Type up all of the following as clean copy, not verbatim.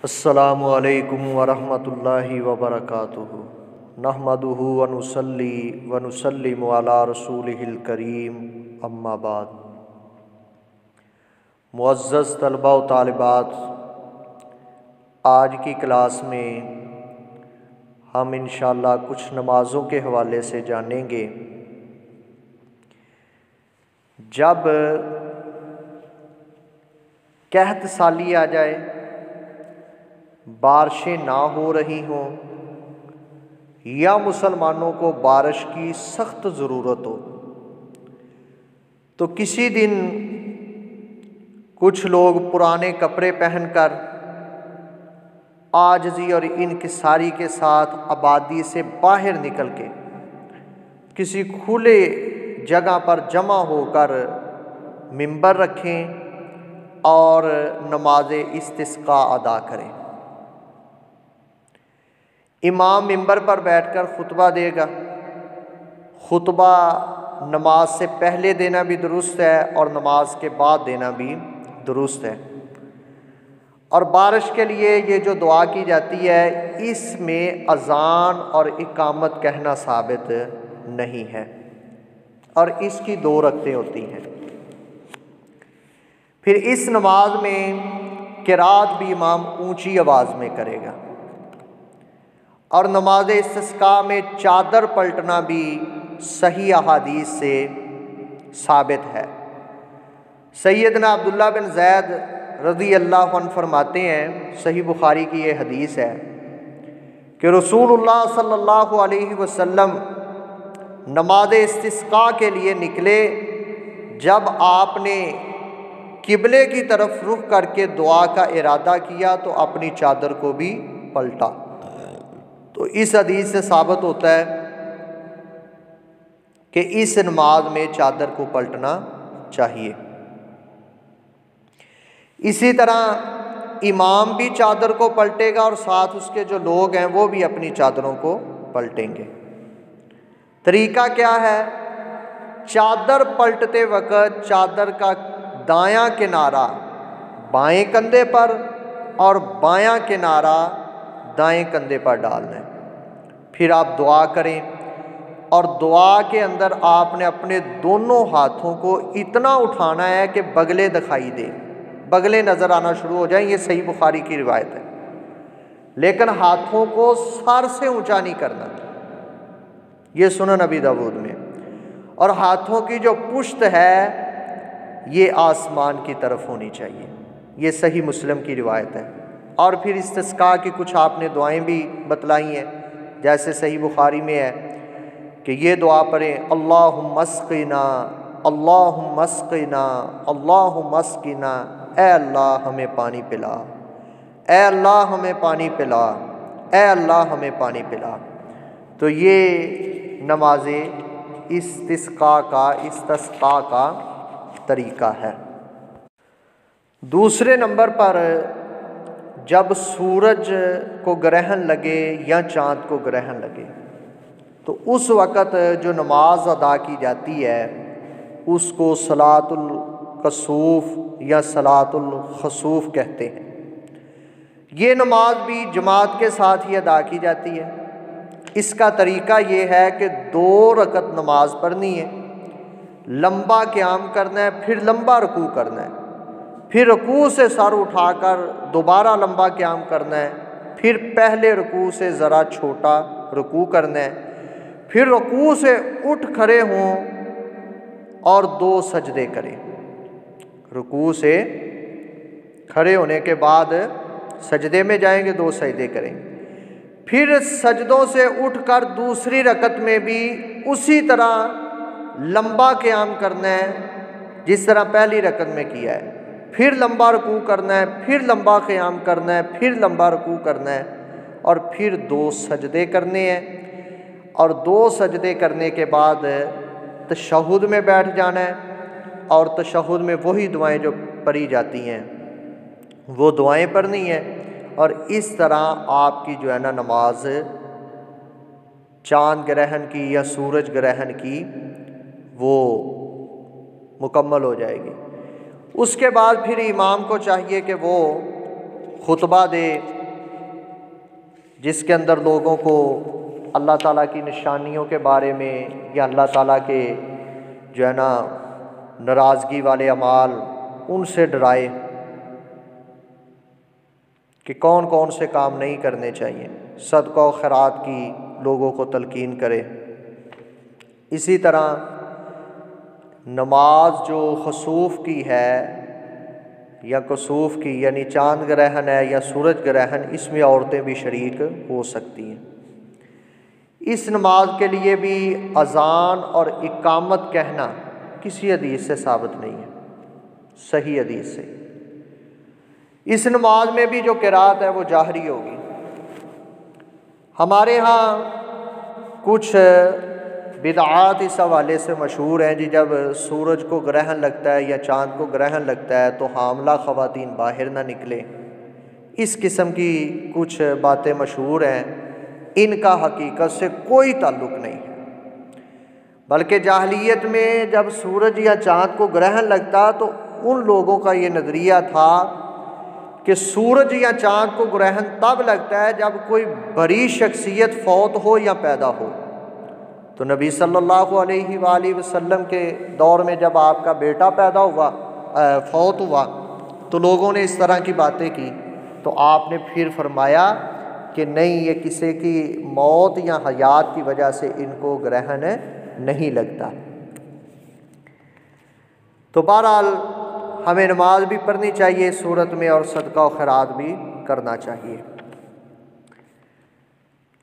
السلام علیکم ورحمۃ اللہ وبرکاتہ۔ نحمدہ ونصلی ونسلم علی رسولہ الکریم، اما بعد۔ معزز طلباء و طالبات، آج کی کلاس میں ہم انشاءاللہ کچھ نمازوں کے حوالے سے جانیں گے۔ جب قحط سالی آ جائے، بارشیں نہ ہو رہی ہوں یا مسلمانوں کو بارش کی سخت ضرورت ہو، تو کسی دن کچھ لوگ پرانے کپڑے پہن کر عاجزی اور انکساری کے ساتھ آبادی سے باہر نکل کے کسی کھلے جگہ پر جمع ہو کر منبر رکھیں اور نماز استسقاء ادا کریں۔ امام منبر پر بیٹھ کر خطبہ دے گا۔ خطبہ نماز سے پہلے دینا بھی درست ہے اور نماز کے بعد دینا بھی درست ہے۔ اور بارش کے لیے یہ جو دعا کی جاتی ہے، اس میں اذان اور اقامت کہنا ثابت نہیں ہے، اور اس کی 2 رکعتیں ہوتی ہیں۔ پھر اس نماز میں قرات بھی امام اونچی آواز میں کرے گا، اور نماز استسقاء میں چادر پلٹنا بھی صحیح احادیث سے ثابت ہے۔ سیدنا عبداللہ بن زید رضی اللہ عنہ فرماتے ہیں، صحیح بخاری کی یہ حدیث ہے کہ رسول اللہ صلی اللہ علیہ وسلم نماز استسقاء کے لیے نکلے۔ جب آپ نے قبلے کی طرف رخ کر کے دعا کا ارادہ کیا تو اپنی چادر کو بھی پلٹا۔ تو اس حدیث سے ثابت ہوتا ہے کہ اس نماز میں چادر کو پلٹنا چاہیے۔ اسی طرح امام بھی چادر کو پلٹے گا اور ساتھ اس کے جو لوگ ہیں وہ بھی اپنی چادروں کو پلٹیں گے۔ طریقہ کیا ہے؟ چادر پلٹتے وقت چادر کا دایاں کنارہ بائیں کندھے پر اور بایاں کنارہ دائیں کندھے پر ڈالنا ہے۔ پھر آپ دعا کریں، اور دعا کے اندر آپ نے اپنے دونوں ہاتھوں کو اتنا اٹھانا ہے کہ بغلیں دکھائی دیں، بغلیں نظر آنا شروع ہو جائیں۔ یہ صحیح بخاری کی روایت ہے۔ لیکن ہاتھوں کو سر سے اونچا نہیں کرنا، یہ سنن ابی داؤد میں۔ اور ہاتھوں کی جو پشت ہے یہ آسمان کی طرف ہونی چاہیے، یہ صحیح مسلم کی روایت ہے۔ اور پھر استسقاء کی کچھ آپ نے دعائیں بھی بتلائی ہیں، جیسے صحیح بخاری میں ہے کہ یہ دعا پڑھیں، اللہم اسقنا اللہم اسقنا اللہم اسقنا، اے اللہ ہمیں پانی پلا، اے اللہ ہمیں پانی پلا، اے اللہ ہمیں پانی پلا۔ تو یہ نماز استسقاء کا طریقہ ہے۔ دوسرے نمبر پر جب سورج کو گرہن لگے یا چاند کو گرہن لگے تو اس وقت جو نماز ادا کی جاتی ہے اس کو صلاۃ الکسوف یا صلاۃ الخسوف کہتے ہیں۔ یہ نماز بھی جماعت کے ساتھ ہی ادا کی جاتی ہے۔ اس کا طریقہ یہ ہے کہ 2 رکعت نماز پڑھنی ہے، لمبا قیام کرنا ہے، پھر لمبا رکوع کرنا ہے، پھر رکوع سے سر اٹھا کر دوبارہ لمبا قیام کرنا ہے، پھر پہلے رکوع سے ذرا چھوٹا رکوع کرنا ہے، پھر رکوع سے اٹھ کھڑے ہوں اور 2 سجدے کریں۔ رکوع سے کھڑے ہونے کے بعد سجدے میں جائیں گے، 2 سجدے کریں گے، پھر سجدوں سے اٹھ کر دوسری رکعت میں بھی اسی طرح لمبا قیام کرنا ہے جس طرح پہلی رکعت میں کیا ہے، پھر لمبا رکوع کرنا ہے، پھر لمبا قیام کرنا ہے، پھر لمبا رکوع کرنا ہے، اور پھر 2 سجدے کرنے ہیں، اور 2 سجدے کرنے کے بعد تشہد میں بیٹھ جانا ہے، اور تشہد میں وہی دعائیں جو پڑھی جاتی ہیں وہ دعائیں پڑھنی ہیں۔ اور اس طرح آپ کی جو ہے نا نماز چاند گرہن کی یا سورج گرہن کی وہ مکمل ہو جائے گی۔ اس کے بعد پھر امام کو چاہیے کہ وہ خطبہ دے جس کے اندر لوگوں کو اللہ تعالیٰ کی نشانیوں کے بارے میں یا اللہ تعالیٰ کے جو ہے نا ناراضگی والے اعمال ان سے ڈرائے کہ کون کون سے کام نہیں کرنے چاہیے، صدقہ و خیرات کی لوگوں کو تلقین کرے۔ اسی طرح نماز جو خسوف کی ہے یا کسوف کی یعنی چاند گرہن ہے یا سورج گرہن، اس میں عورتیں بھی شریک ہو سکتی ہیں۔ اس نماز کے لیے بھی اذان اور اقامت کہنا کسی حدیث سے ثابت نہیں ہے، صحیح حدیث سے۔ اس نماز میں بھی جو قرات ہے وہ جاہری ہوگی۔ ہمارے ہاں کچھ بدعات اس حوالے سے مشہور ہیں جب سورج کو گرہن لگتا ہے یا چاند کو گرہن لگتا ہے تو حاملہ خواتین باہر نہ نکلیں، اس قسم کی کچھ باتیں مشہور ہیں، ان کا حقیقت سے کوئی تعلق نہیں ہے، بلکہ جاہلیت میں جب سورج یا چاند کو گرہن لگتا تو ان لوگوں کا یہ نظریہ تھا کہ سورج یا چاند کو گرہن تب لگتا ہے جب کوئی بڑی شخصیت فوت ہو یا پیدا ہو۔ تو نبی صلی اللہ علیہ وآلہ وسلم کے دور میں جب آپ کا بیٹا پیدا ہوا فوت ہوا تو لوگوں نے اس طرح کی باتیں کی، تو آپ نے پھر فرمایا کہ نہیں، یہ کسی کی موت یا حیات کی وجہ سے ان کو گرہن نہیں لگتا۔ تو بہرحال ہمیں نماز بھی پڑھنی چاہیے اس صورت میں اور صدقہ و خیرات بھی کرنا چاہیے۔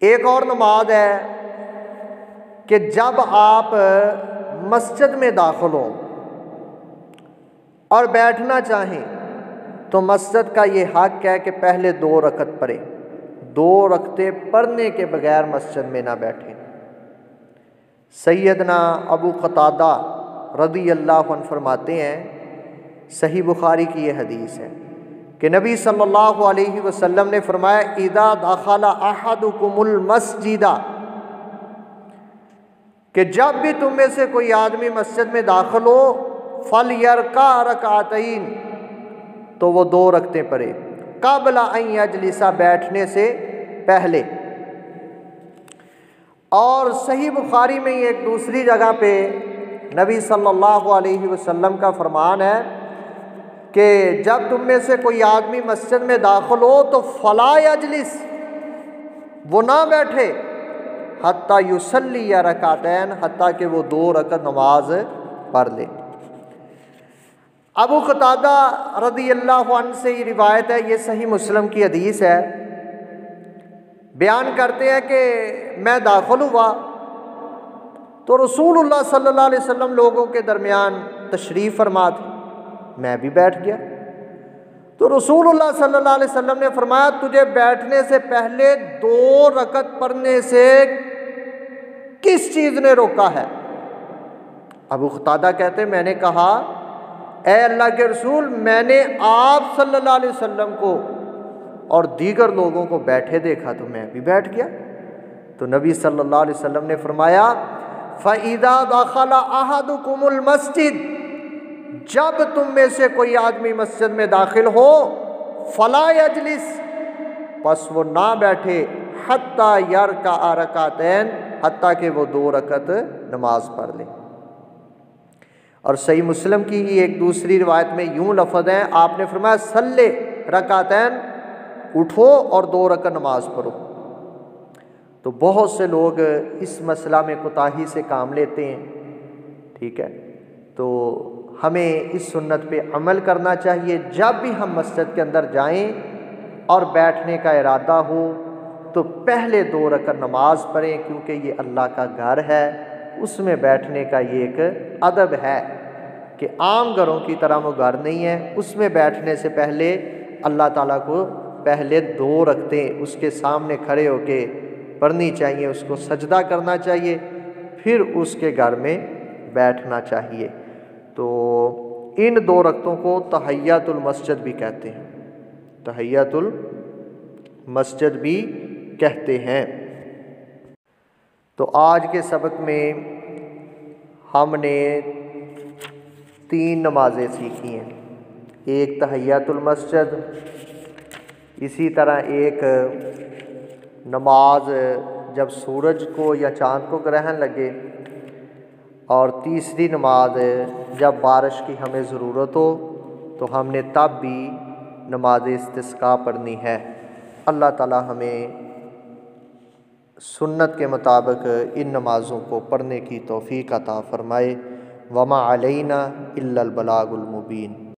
ایک اور نماز ہے کہ جب آپ مسجد میں داخل ہوں اور بیٹھنا چاہیں تو مسجد کا یہ حق ہے کہ پہلے 2 رکعت پڑھیں، 2 رکعتیں پڑھنے کے بغیر مسجد میں نہ بیٹھیں۔ سیدنا ابو قتادہ رضی اللہ عنہ فرماتے ہیں، صحیح بخاری کی یہ حدیث ہے کہ نبی صلی اللہ علیہ وسلم نے فرمایا اذا دخل احدکم المسجد، کہ جب بھی تم میں سے کوئی آدمی مسجد میں داخل ہو فلیرکع رکعتین، تو وہ 2 رکعتیں پڑھے، قبل ان یجلس، بیٹھنے سے پہلے۔ اور صحیح بخاری میں ایک دوسری جگہ پہ نبی صلی اللہ علیہ وسلم کا فرمان ہے کہ جب تم میں سے کوئی آدمی مسجد میں داخل ہو تو فلا یجلس، وہ نہ بیٹھے، حتیٰ یصلی رکعتین، حتیٰ کہ وہ 2 رکعت نماز پڑھ لے۔ ابو قتادہ رضی اللہ عنہ سے یہ روایت ہے، یہ صحیح مسلم کی حدیث ہے، بیان کرتے ہیں کہ میں داخل ہوا تو رسول اللہ صلی اللہ علیہ وسلم لوگوں کے درمیان تشریف فرما تھے، میں بھی بیٹھ گیا۔ تو رسول اللہ صلی اللہ علیہ وسلم نے فرمایا تجھے بیٹھنے سے پہلے 2 رکعت پڑھنے سے کس چیز نے روکا ہے؟ ابو قتادہ کہتے میں نے کہا اے اللہ کے رسول، میں نے آپ صلی اللہ علیہ وسلم کو اور دیگر لوگوں کو بیٹھے دیکھا تو میں بھی بیٹھ گیا۔ تو نبی صلی اللہ علیہ وسلم نے فرمایا فَإِذَا دَخَلَ أَحَدُكُمُ الْمَسْجِدَ، جب تم میں سے کوئی آدمی مسجد میں داخل ہو فَلَا يَجْلِسْ، پس وہ نہ بیٹھے، حَتَّى يَرْكَعَ رَكَعَتَيْن، حتیٰ کہ وہ 2 رکعت نماز پڑھ لے۔ اور صحیح مسلم کی ہی ایک دوسری روایت میں یوں لفظ ہیں، آپ نے فرمایا صلی رکعتین، اٹھو اور 2 رکعت نماز پڑھو۔ تو بہت سے لوگ اس مسئلہ میں کوتاہی سے کام لیتے ہیں، ٹھیک ہے، تو ہمیں اس سنت پہ عمل کرنا چاہیے۔ جب بھی ہم مسجد کے اندر جائیں اور بیٹھنے کا ارادہ ہو تو پہلے 2 رکعت نماز پڑھیں، کیونکہ یہ اللہ کا گھر ہے، اس میں بیٹھنے کا یہ ایک ادب ہے کہ عام گھروں کی طرح وہ گھر نہیں ہے، اس میں بیٹھنے سے پہلے اللہ تعالیٰ کو پہلے 2 رکعتیں اس کے سامنے کھڑے ہو کے پڑھنی چاہیے، اس کو سجدہ کرنا چاہیے، پھر اس کے گھر میں بیٹھنا چاہیے۔ تو ان 2 رکعتوں کو تحیۃ المسجد بھی کہتے ہیں، تحیۃ المسجد بھی کہتے ہیں۔ تو آج کے سبق میں ہم نے 3 نمازیں سیکھی ہیں، ایک تحیۃ المسجد، اسی طرح ایک نماز جب سورج کو یا چاند کو گرہن لگے، اور تیسری نماز جب بارش کی ہمیں ضرورت ہو تو ہم نے تب بھی نماز استسقاء پڑھنی ہے۔ اللہ تعالی ہمیں سنت کے مطابق ان نمازوں کو پڑھنے کی توفیق عطا فرمائے۔ وما علینا الا البلاغ المبین۔